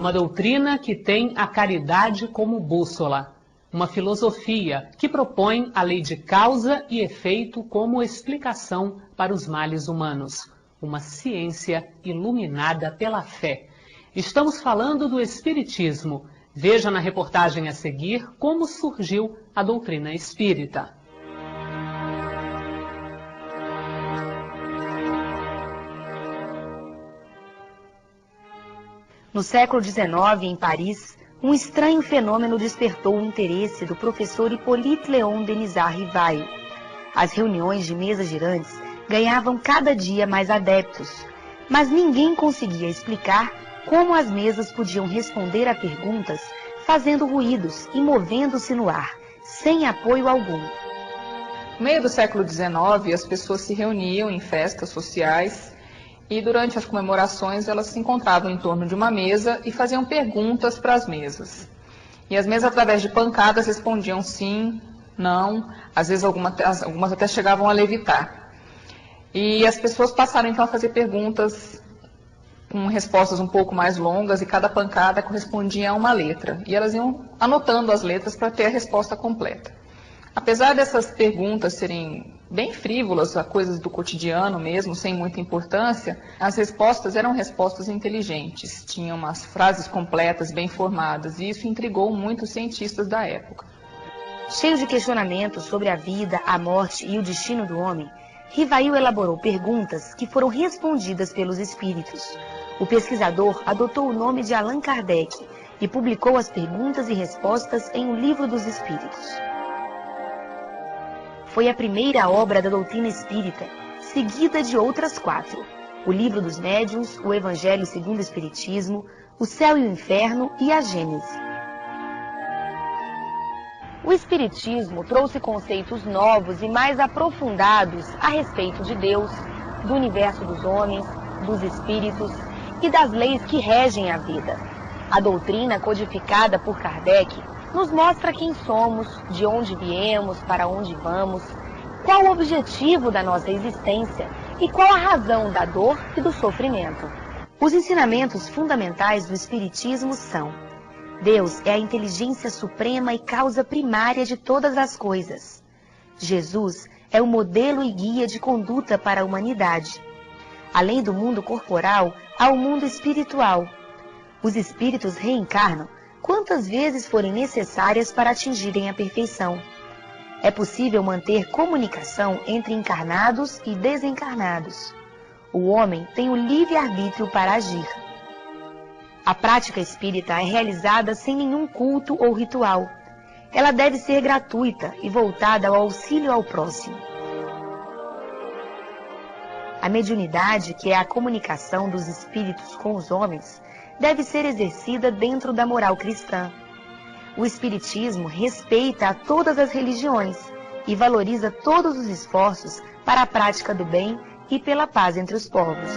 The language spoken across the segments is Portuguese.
uma doutrina que tem a caridade como bússola. Uma filosofia que propõe a lei de causa e efeito como explicação para os males humanos. Uma ciência iluminada pela fé. Estamos falando do Espiritismo. Veja na reportagem a seguir como surgiu a doutrina espírita. No século XIX, em Paris, um estranho fenômeno despertou o interesse do professor Hippolyte Léon Denisard Rivail. As reuniões de mesas girantes ganhavam cada dia mais adeptos, mas ninguém conseguia explicar como as mesas podiam responder a perguntas fazendo ruídos e movendo-se no ar, sem apoio algum. No meio do século XIX, as pessoas se reuniam em festas sociais e durante as comemorações elas se encontravam em torno de uma mesa e faziam perguntas para as mesas. E as mesas, através de pancadas, respondiam sim, não, às vezes algumas até chegavam a levitar. E as pessoas passaram então a fazer perguntas com respostas um pouco mais longas e cada pancada correspondia a uma letra. E elas iam anotando as letras para ter a resposta completa. Apesar dessas perguntas serem bem frívolas, coisas do cotidiano mesmo, sem muita importância, as respostas eram respostas inteligentes, tinham umas frases completas, bem formadas, e isso intrigou muito os cientistas da época. Cheio de questionamentos sobre a vida, a morte e o destino do homem, Rivail elaborou perguntas que foram respondidas pelos espíritos. O pesquisador adotou o nome de Allan Kardec e publicou as perguntas e respostas em O Livro dos Espíritos. Foi a primeira obra da doutrina espírita, seguida de outras 4. O Livro dos Médiuns, o Evangelho segundo o Espiritismo, o Céu e o Inferno e a Gênese. O Espiritismo trouxe conceitos novos e mais aprofundados a respeito de Deus, do universo dos homens, dos espíritos e das leis que regem a vida. A doutrina codificada por Kardec nos mostra quem somos, de onde viemos, para onde vamos, qual o objetivo da nossa existência e qual a razão da dor e do sofrimento. Os ensinamentos fundamentais do Espiritismo são: Deus é a inteligência suprema e causa primária de todas as coisas. Jesus é o modelo e guia de conduta para a humanidade. Além do mundo corporal, há o mundo espiritual. Os espíritos reencarnam quantas vezes forem necessárias para atingirem a perfeição. É possível manter comunicação entre encarnados e desencarnados. O homem tem o livre-arbítrio para agir. A prática espírita é realizada sem nenhum culto ou ritual. Ela deve ser gratuita e voltada ao auxílio ao próximo. A mediunidade, que é a comunicação dos espíritos com os homens, deve ser exercida dentro da moral cristã. O Espiritismo respeita a todas as religiões e valoriza todos os esforços para a prática do bem e pela paz entre os povos.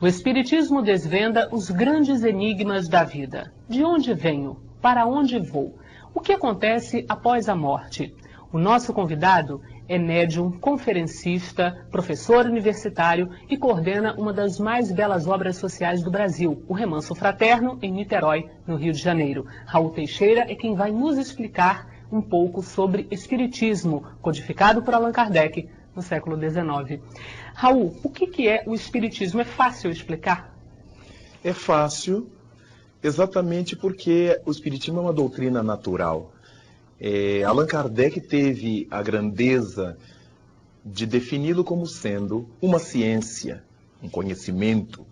O Espiritismo desvenda os grandes enigmas da vida. De onde venho? Para onde vou? O que acontece após a morte? O nosso convidado é médium, conferencista, professor universitário e coordena uma das mais belas obras sociais do Brasil, o Remanso Fraterno, em Niterói, no Rio de Janeiro. Raul Teixeira é quem vai nos explicar um pouco sobre Espiritismo, codificado por Allan Kardec no século XIX. Raul, o que é o Espiritismo? É fácil explicar? É fácil, exatamente porque o Espiritismo é uma doutrina natural. Allan Kardec teve a grandeza de defini-lo como sendo uma ciência, um conhecimento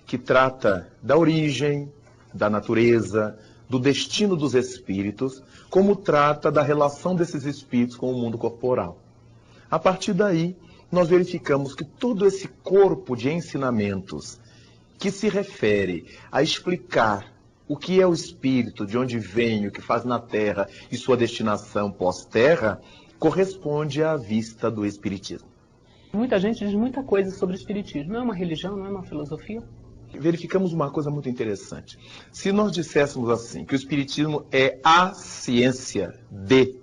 que trata da origem, da natureza, do destino dos espíritos, como trata da relação desses espíritos com o mundo corporal. A partir daí, nós verificamos que todo esse corpo de ensinamentos que se refere a explicar o que é o espírito, de onde vem, o que faz na Terra e sua destinação pós-Terra, corresponde à vista do Espiritismo. Muita gente diz muita coisa sobre o Espiritismo. Não é uma religião, não é uma filosofia? Verificamos uma coisa muito interessante. Se nós disséssemos assim, que o Espiritismo é a ciência de,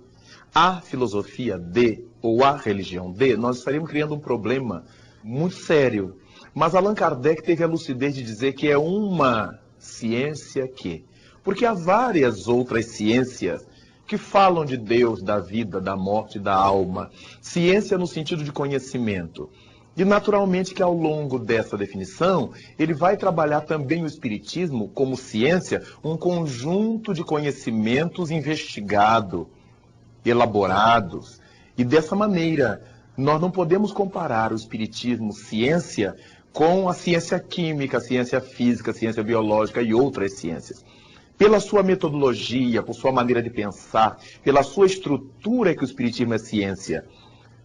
a filosofia de, ou a religião de, nós estaríamos criando um problema muito sério. Mas Allan Kardec teve a lucidez de dizer que é uma ciência que... Porque há várias outras ciências que falam de Deus, da vida, da morte, da alma. Ciência no sentido de conhecimento. E naturalmente que ao longo dessa definição, ele vai trabalhar também o Espiritismo como ciência, um conjunto de conhecimentos investigados, elaborados. E dessa maneira, nós não podemos comparar o Espiritismo, ciência, com a ciência química, a ciência física, a ciência biológica e outras ciências. Pela sua metodologia, por sua maneira de pensar, pela sua estrutura que o Espiritismo é ciência,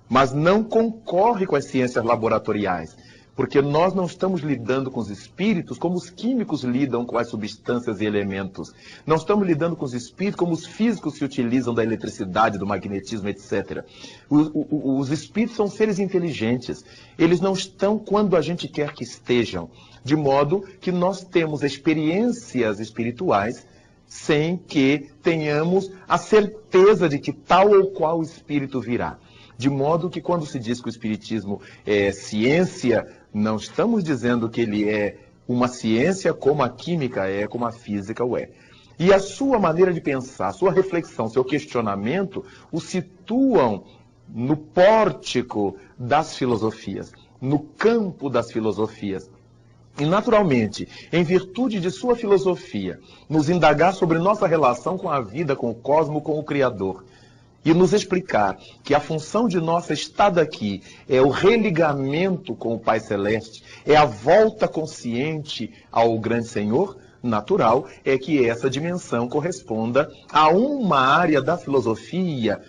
mas não concorre com as ciências laboratoriais, porque nós não estamos lidando com os espíritos como os químicos lidam com as substâncias e elementos. Não estamos lidando com os espíritos como os físicos se utilizam da eletricidade, do magnetismo, etc. Os espíritos são seres inteligentes. Eles não estão quando a gente quer que estejam. De modo que nós temos experiências espirituais sem que tenhamos a certeza de que tal ou qual espírito virá. De modo que quando se diz que o Espiritismo é ciência, não estamos dizendo que ele é uma ciência como a química é, como a física o é. E a sua maneira de pensar, sua reflexão, seu questionamento, o situam no pórtico das filosofias, no campo das filosofias. E, naturalmente, em virtude de sua filosofia, nos indagar sobre nossa relação com a vida, com o cosmos, com o Criador, e nos explicar que a função de nossa estada aqui é o religamento com o Pai Celeste, é a volta consciente ao Grande Senhor, natural é que essa dimensão corresponda a uma área da filosofia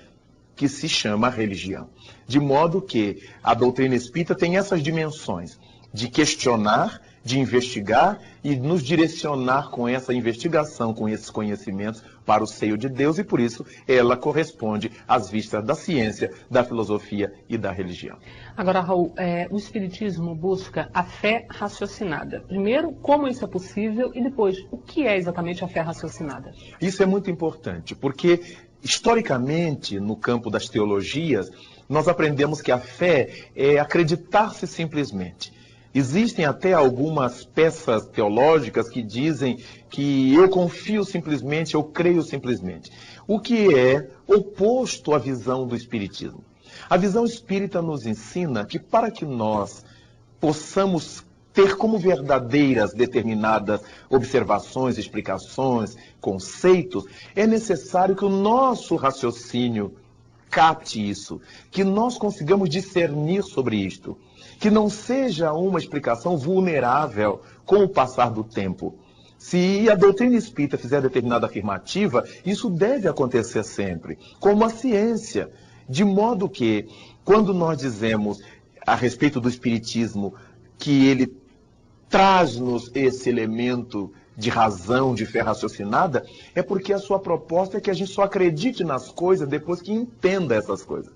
que se chama religião. De modo que a doutrina espírita tem essas dimensões de questionar, de investigar e nos direcionar com essa investigação, com esses conhecimentos para o seio de Deus, e por isso ela corresponde às vistas da ciência, da filosofia e da religião. Agora, Raul, o Espiritismo busca a fé raciocinada. Primeiro, como isso é possível, e depois, o que é exatamente a fé raciocinada? Isso é muito importante, porque historicamente, no campo das teologias, nós aprendemos que a fé é acreditar-se simplesmente. Existem até algumas peças teológicas que dizem que eu confio simplesmente, eu creio simplesmente. O que é oposto à visão do Espiritismo. A visão espírita nos ensina que para que nós possamos ter como verdadeiras determinadas observações, explicações, conceitos, é necessário que o nosso raciocínio capte isso, que nós consigamos discernir sobre isto. Que não seja uma explicação vulnerável com o passar do tempo. Se a doutrina espírita fizer determinada afirmativa, isso deve acontecer sempre, como a ciência. De modo que, quando nós dizemos a respeito do espiritismo que ele traz-nos esse elemento de razão, de fé raciocinada, é porque a sua proposta é que a gente só acredite nas coisas depois que entenda essas coisas.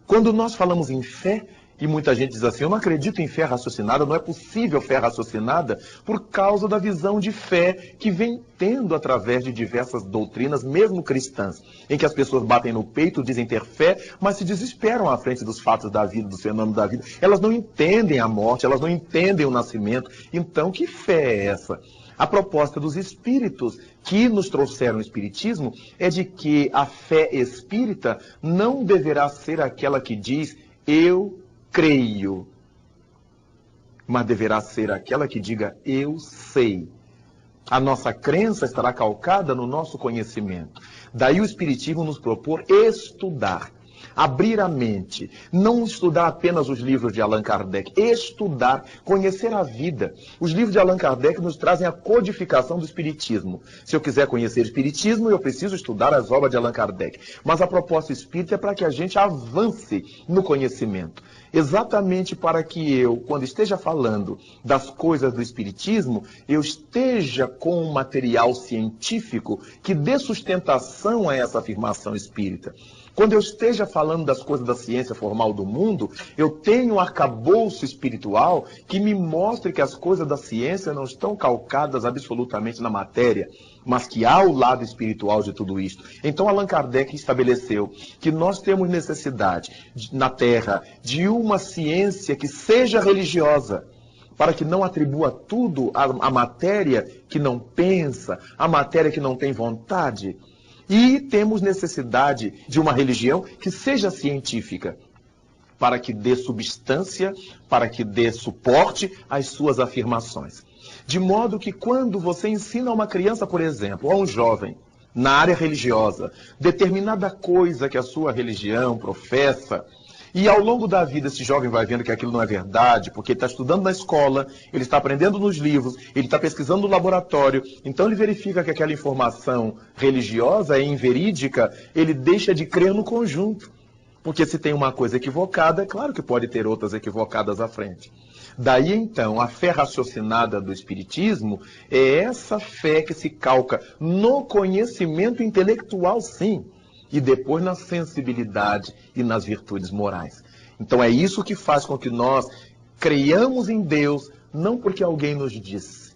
Quando nós falamos em fé, e muita gente diz assim, eu não acredito em fé raciocinada, não é possível fé raciocinada, por causa da visão de fé que vem tendo através de diversas doutrinas, mesmo cristãs, em que as pessoas batem no peito, dizem ter fé, mas se desesperam à frente dos fatos da vida, dos fenômenos da vida. Elas não entendem a morte, elas não entendem o nascimento. Então, que fé é essa? A proposta dos espíritos que nos trouxeram o espiritismo é de que a fé espírita não deverá ser aquela que diz, eu creio, mas deverá ser aquela que diga, eu sei. A nossa crença estará calcada no nosso conhecimento. Daí o Espiritismo nos propor estudar, abrir a mente, não estudar apenas os livros de Allan Kardec, estudar, conhecer a vida. Os livros de Allan Kardec nos trazem a codificação do Espiritismo. Se eu quiser conhecer o Espiritismo, eu preciso estudar as obras de Allan Kardec. Mas a proposta espírita é para que a gente avance no conhecimento. Exatamente para que eu, quando esteja falando das coisas do Espiritismo, eu esteja com um material científico que dê sustentação a essa afirmação espírita. Quando eu esteja falando das coisas da ciência formal do mundo, eu tenho um arcabouço espiritual que me mostre que as coisas da ciência não estão calcadas absolutamente na matéria, mas que há o lado espiritual de tudo isto. Então Allan Kardec estabeleceu que nós temos necessidade na Terra de uma ciência que seja religiosa, para que não atribua tudo à matéria que não pensa, à matéria que não tem vontade. E temos necessidade de uma religião que seja científica, para que dê substância, para que dê suporte às suas afirmações. De modo que quando você ensina a uma criança, por exemplo, a um jovem, na área religiosa, determinada coisa que a sua religião professa, e ao longo da vida esse jovem vai vendo que aquilo não é verdade, porque ele está estudando na escola, ele está aprendendo nos livros, ele está pesquisando no laboratório, então ele verifica que aquela informação religiosa é inverídica, ele deixa de crer no conjunto. Porque se tem uma coisa equivocada, é claro que pode ter outras equivocadas à frente. Daí então, a fé raciocinada do Espiritismo é essa fé que se calca no conhecimento intelectual, sim, e depois na sensibilidade e nas virtudes morais. Então é isso que faz com que nós creiamos em Deus, não porque alguém nos disse,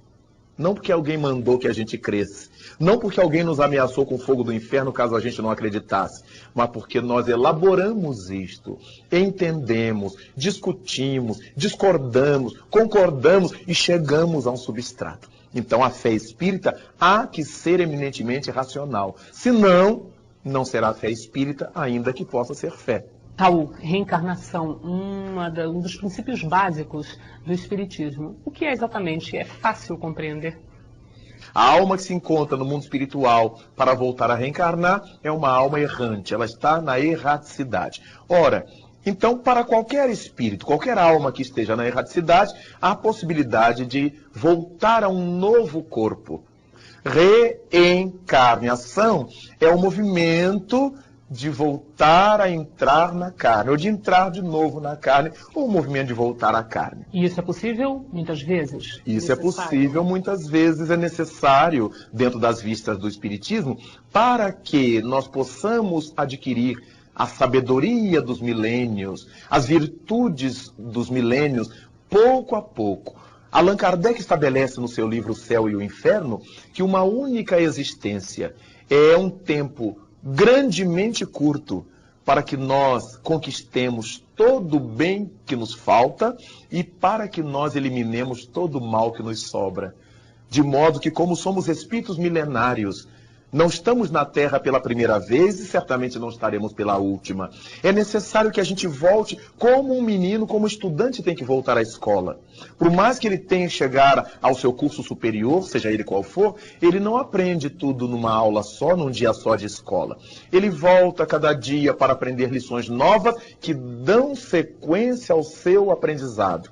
não porque alguém mandou que a gente cresça, não porque alguém nos ameaçou com o fogo do inferno caso a gente não acreditasse, mas porque nós elaboramos isto, entendemos, discutimos, discordamos, concordamos e chegamos a um substrato. Então a fé espírita há que ser eminentemente racional, senão não será fé espírita, ainda que possa ser fé. Raul, reencarnação, um dos princípios básicos do Espiritismo. O que é exatamente? É fácil compreender? A alma que se encontra no mundo espiritual para voltar a reencarnar é uma alma errante, ela está na erraticidade. Ora, então para qualquer espírito, qualquer alma que esteja na erraticidade, há a possibilidade de voltar a um novo corpo. Reencarnação é o movimento de voltar a entrar na carne, ou de entrar de novo na carne, ou o movimento de voltar à carne. E isso é possível muitas vezes? Isso é possível muitas vezes, é necessário dentro das vistas do Espiritismo, para que nós possamos adquirir a sabedoria dos milênios, as virtudes dos milênios, pouco a pouco. Allan Kardec estabelece no seu livro O Céu e o Inferno que uma única existência é um tempo grandemente curto para que nós conquistemos todo o bem que nos falta e para que nós eliminemos todo o mal que nos sobra. De modo que, como somos espíritos milenários, não estamos na Terra pela primeira vez e certamente não estaremos pela última. É necessário que a gente volte como um menino, como estudante tem que voltar à escola. Por mais que ele tenha que chegar ao seu curso superior, seja ele qual for, ele não aprende tudo numa aula só, num dia só de escola. Ele volta cada dia para aprender lições novas que dão sequência ao seu aprendizado.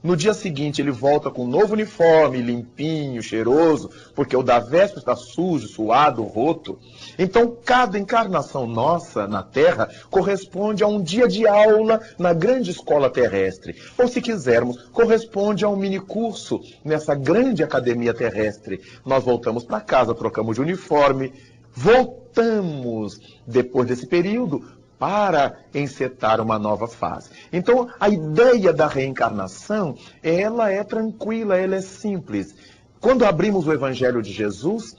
No dia seguinte ele volta com um novo uniforme, limpinho, cheiroso, porque o da véspera está sujo, suado, roto. Então cada encarnação nossa na Terra corresponde a um dia de aula na grande escola terrestre. Ou se quisermos, corresponde a um minicurso nessa grande academia terrestre. Nós voltamos para casa, trocamos de uniforme, voltamos depois desse período para encetar uma nova fase. Então, a ideia da reencarnação, ela é tranquila, ela é simples. Quando abrimos o Evangelho de Jesus,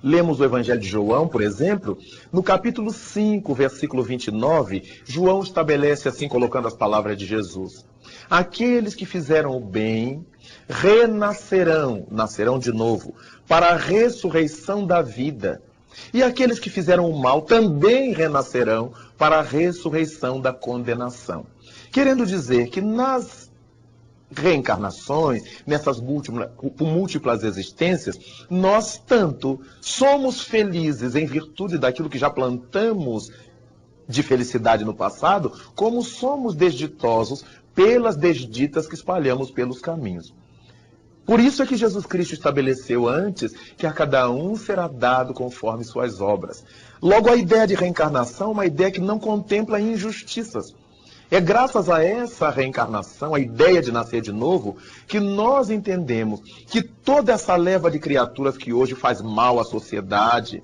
lemos o Evangelho de João, por exemplo, no capítulo 5, versículo 29, João estabelece assim, colocando as palavras de Jesus: aqueles que fizeram o bem renascerão, nascerão de novo, para a ressurreição da vida. E aqueles que fizeram o mal também renascerão para a ressurreição da condenação. Querendo dizer que nas reencarnações, nessas múltiplas existências, nós tanto somos felizes em virtude daquilo que já plantamos de felicidade no passado, como somos desditosos pelas desditas que espalhamos pelos caminhos. Por isso é que Jesus Cristo estabeleceu antes que a cada um será dado conforme suas obras. Logo, a ideia de reencarnação é uma ideia que não contempla injustiças. É graças a essa reencarnação, a ideia de nascer de novo, que nós entendemos que toda essa leva de criaturas que hoje faz mal à sociedade,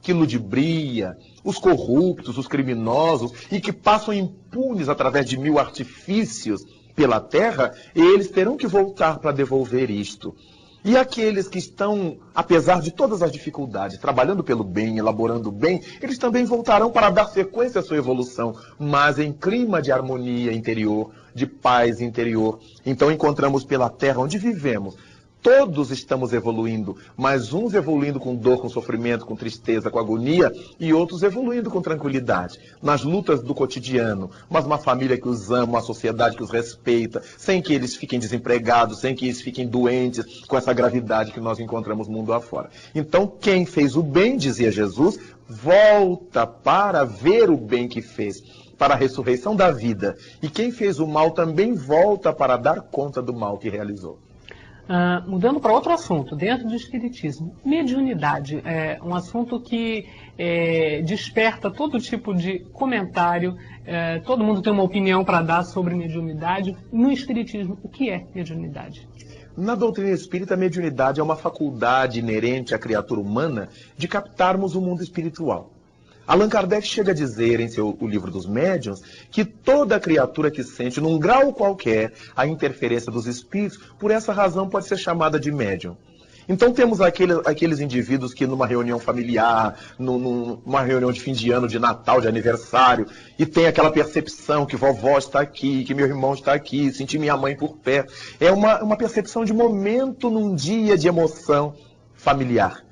que ludibria, os corruptos, os criminosos, e que passam impunes através de mil artifícios pela terra, eles terão que voltar para devolver isto. E aqueles que estão, apesar de todas as dificuldades, trabalhando pelo bem, elaborando o bem, eles também voltarão para dar sequência à sua evolução, mas em clima de harmonia interior, de paz interior. Então encontramos pela terra onde vivemos, todos estamos evoluindo, mas uns evoluindo com dor, com sofrimento, com tristeza, com agonia, e outros evoluindo com tranquilidade, nas lutas do cotidiano, mas uma família que os ama, uma sociedade que os respeita, sem que eles fiquem desempregados, sem que eles fiquem doentes, com essa gravidade que nós encontramos mundo afora. Então, quem fez o bem, dizia Jesus, volta para ver o bem que fez, para a ressurreição da vida. E quem fez o mal também volta para dar conta do mal que realizou. Mudando para outro assunto, dentro do espiritismo, mediunidade é um assunto que desperta todo tipo de comentário, todo mundo tem uma opinião para dar sobre mediunidade. No espiritismo, o que é mediunidade? Na doutrina espírita, a mediunidade é uma faculdade inerente à criatura humana de captarmos o mundo espiritual. Allan Kardec chega a dizer em o livro dos médiuns que toda criatura que sente, num grau qualquer, a interferência dos espíritos, por essa razão pode ser chamada de médium. Então temos aqueles indivíduos que numa reunião familiar, numa reunião de fim de ano, de Natal, de aniversário, e tem aquela percepção que vovó está aqui, que meu irmão está aqui, senti minha mãe por perto. É uma percepção de momento num dia de emoção familiar.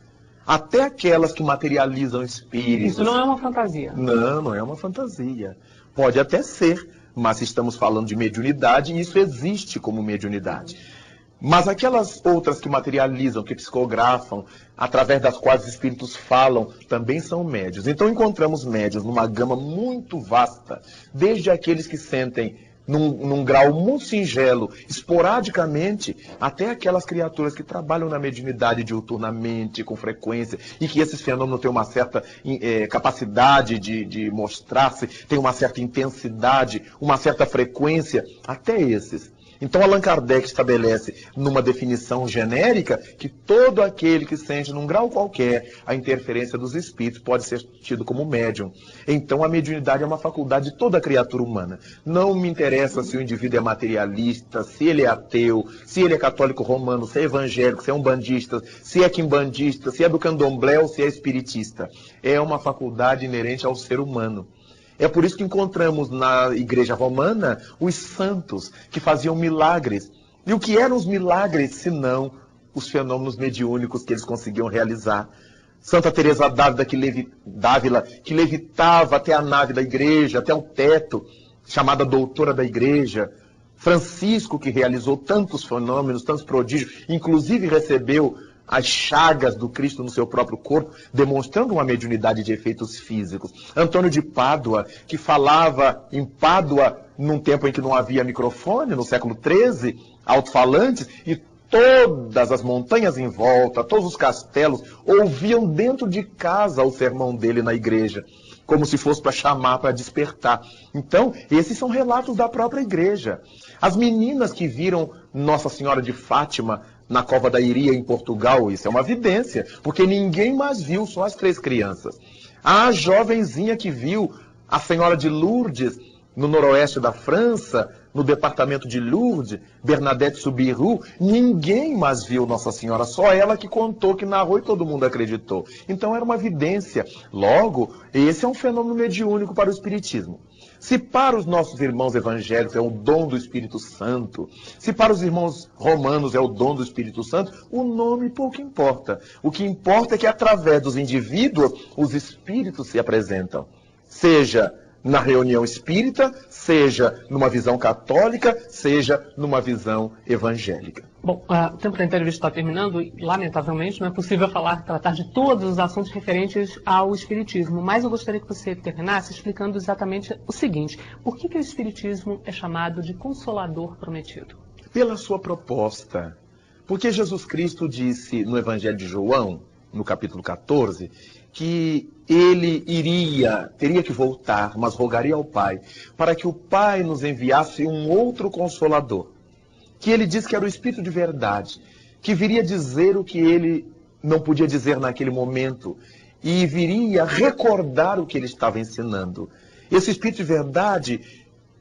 Até aquelas que materializam espíritos. Isso não é uma fantasia. Não, não é uma fantasia. Pode até ser, mas estamos falando de mediunidade e isso existe como mediunidade. Mas aquelas outras que materializam, que psicografam, através das quais os espíritos falam, também são médiuns. Então encontramos médiuns numa gama muito vasta, desde aqueles que sentem num grau muito singelo, esporadicamente, até aquelas criaturas que trabalham na mediunidade diuturnamente, com frequência, e que esses fenômenos têm uma certa capacidade de mostrar-se, têm uma certa intensidade, uma certa frequência, até esses. Então Allan Kardec estabelece numa definição genérica que todo aquele que sente num grau qualquer a interferência dos espíritos pode ser tido como médium. Então a mediunidade é uma faculdade de toda criatura humana. Não me interessa se o indivíduo é materialista, se ele é ateu, se ele é católico romano, se é evangélico, se é umbandista, se é quimbandista, se é do candomblé ou se é espiritista. É uma faculdade inerente ao ser humano. É por isso que encontramos na Igreja Romana os santos que faziam milagres. E o que eram os milagres, senão os fenômenos mediúnicos que eles conseguiam realizar? Santa Teresa d'Ávila, que levitava até a nave da igreja, até o teto, chamada doutora da igreja. Francisco, que realizou tantos fenômenos, tantos prodígios, inclusive recebeu as chagas do Cristo no seu próprio corpo, demonstrando uma mediunidade de efeitos físicos. Antônio de Pádua, que falava em Pádua num tempo em que não havia microfone, no século XIII, alto-falantes, e todas as montanhas em volta, todos os castelos, ouviam dentro de casa o sermão dele na igreja, como se fosse para chamar, para despertar. Então, esses são relatos da própria igreja. As meninas que viram Nossa Senhora de Fátima na Cova da Iria, em Portugal, isso é uma evidência, porque ninguém mais viu, só as 3 crianças. A jovenzinha que viu a Senhora de Lourdes, no noroeste da França, no departamento de Lourdes, Bernadette Soubirous, ninguém mais viu Nossa Senhora, só ela que contou, que narrou e todo mundo acreditou. Então era uma evidência. Logo, esse é um fenômeno mediúnico para o Espiritismo. Se para os nossos irmãos evangélicos é o dom do Espírito Santo, se para os irmãos romanos é o dom do Espírito Santo, o nome pouco importa. O que importa é que através dos indivíduos, os espíritos se apresentam. Seja na reunião espírita, seja numa visão católica, seja numa visão evangélica. Bom, o tempo da entrevista está terminando e, lamentavelmente, não é possível tratar de todos os assuntos referentes ao Espiritismo, mas eu gostaria que você terminasse explicando exatamente o seguinte: por que o Espiritismo é chamado de Consolador Prometido? Pela sua proposta. Porque Jesus Cristo disse no Evangelho de João, no capítulo 14, que ele teria que voltar, mas rogaria ao Pai, para que o Pai nos enviasse um outro Consolador. Que ele disse que era o Espírito de verdade, que viria dizer o que ele não podia dizer naquele momento, e viria recordar o que ele estava ensinando. Esse Espírito de verdade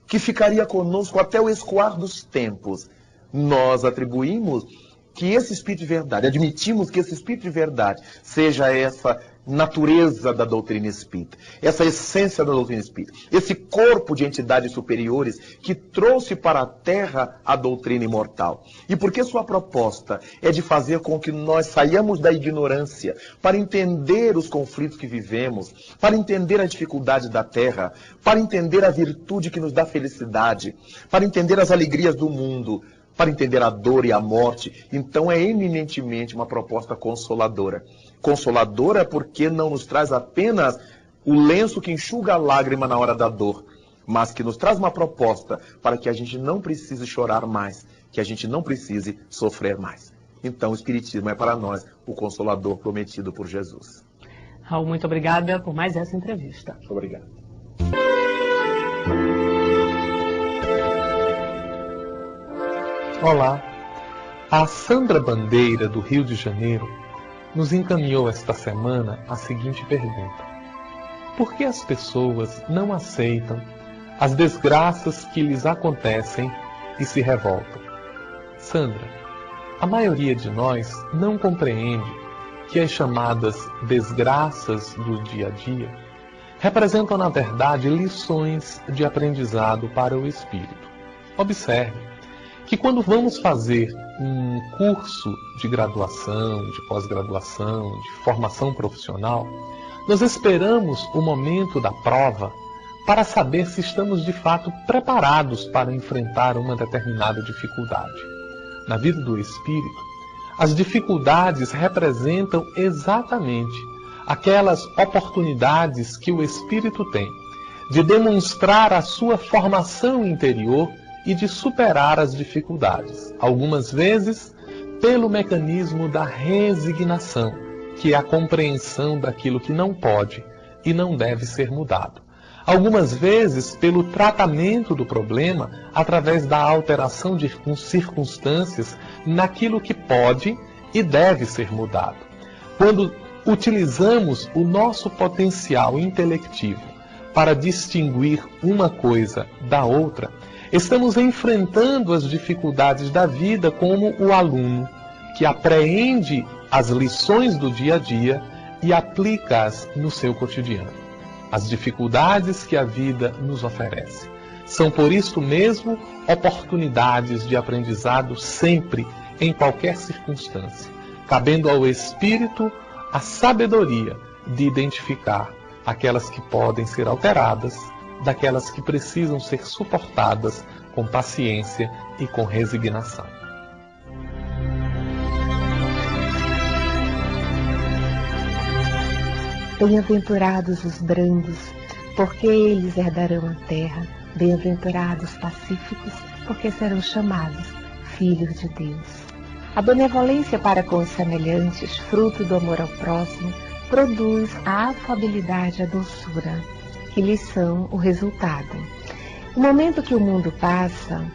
que ficaria conosco até o escoar dos tempos. Nós atribuímos que esse Espírito de verdade, admitimos que esse Espírito de verdade seja essa natureza da doutrina espírita, essa essência da doutrina espírita, esse corpo de entidades superiores que trouxe para a Terra a doutrina imortal. E porque sua proposta é de fazer com que nós saiamos da ignorância para entender os conflitos que vivemos, para entender a dificuldade da Terra, para entender a virtude que nos dá felicidade, para entender as alegrias do mundo, para entender a dor e a morte. Então é eminentemente uma proposta consoladora. Consoladora porque não nos traz apenas o lenço que enxuga a lágrima na hora da dor, mas que nos traz uma proposta para que a gente não precise chorar mais, que a gente não precise sofrer mais. Então o Espiritismo é para nós o Consolador prometido por Jesus. Raul, muito obrigada por mais essa entrevista. Obrigado. Olá, a Sandra Bandeira, do Rio de Janeiro, nos encaminhou esta semana a seguinte pergunta: por que as pessoas não aceitam as desgraças que lhes acontecem e se revoltam? Sandra, a maioria de nós não compreende que as chamadas desgraças do dia a dia representam, na verdade, lições de aprendizado para o espírito. Observe que quando vamos fazer um curso de graduação, de pós-graduação, de formação profissional, nós esperamos o momento da prova para saber se estamos de fato preparados para enfrentar uma determinada dificuldade. Na vida do espírito, as dificuldades representam exatamente aquelas oportunidades que o espírito tem de demonstrar a sua formação interior e de superar as dificuldades, algumas vezes pelo mecanismo da resignação, que é a compreensão daquilo que não pode e não deve ser mudado. Algumas vezes pelo tratamento do problema através da alteração de circunstâncias naquilo que pode e deve ser mudado. Quando utilizamos o nosso potencial intelectivo para distinguir uma coisa da outra, estamos enfrentando as dificuldades da vida como o aluno que apreende as lições do dia a dia e aplica-as no seu cotidiano. As dificuldades que a vida nos oferece são, por isso mesmo, oportunidades de aprendizado sempre, em qualquer circunstância, cabendo ao espírito a sabedoria de identificar aquelas que podem ser alteradas daquelas que precisam ser suportadas com paciência e com resignação. Bem-aventurados os brandos, porque eles herdarão a terra. Bem-aventurados pacíficos, porque serão chamados filhos de Deus. A benevolência para com os semelhantes, fruto do amor ao próximo, produz a afabilidade e a doçura, que lhes são o resultado. O momento que o mundo passa,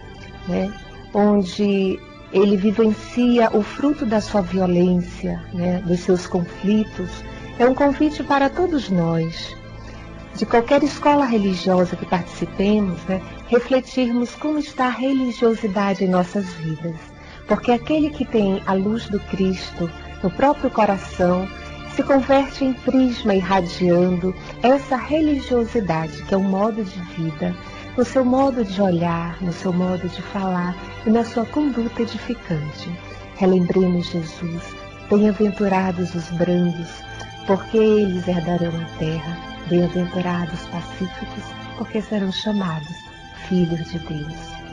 onde ele vivencia o fruto da sua violência, dos seus conflitos, é um convite para todos nós, de qualquer escola religiosa que participemos, refletirmos como está a religiosidade em nossas vidas. Porque aquele que tem a luz do Cristo no próprio coração se converte em prisma irradiando essa religiosidade, que é um modo de vida, no seu modo de olhar, no seu modo de falar e na sua conduta edificante. Relembremos Jesus: bem-aventurados os brandos, porque eles herdarão a terra. Bem-aventurados pacíficos, porque serão chamados filhos de Deus.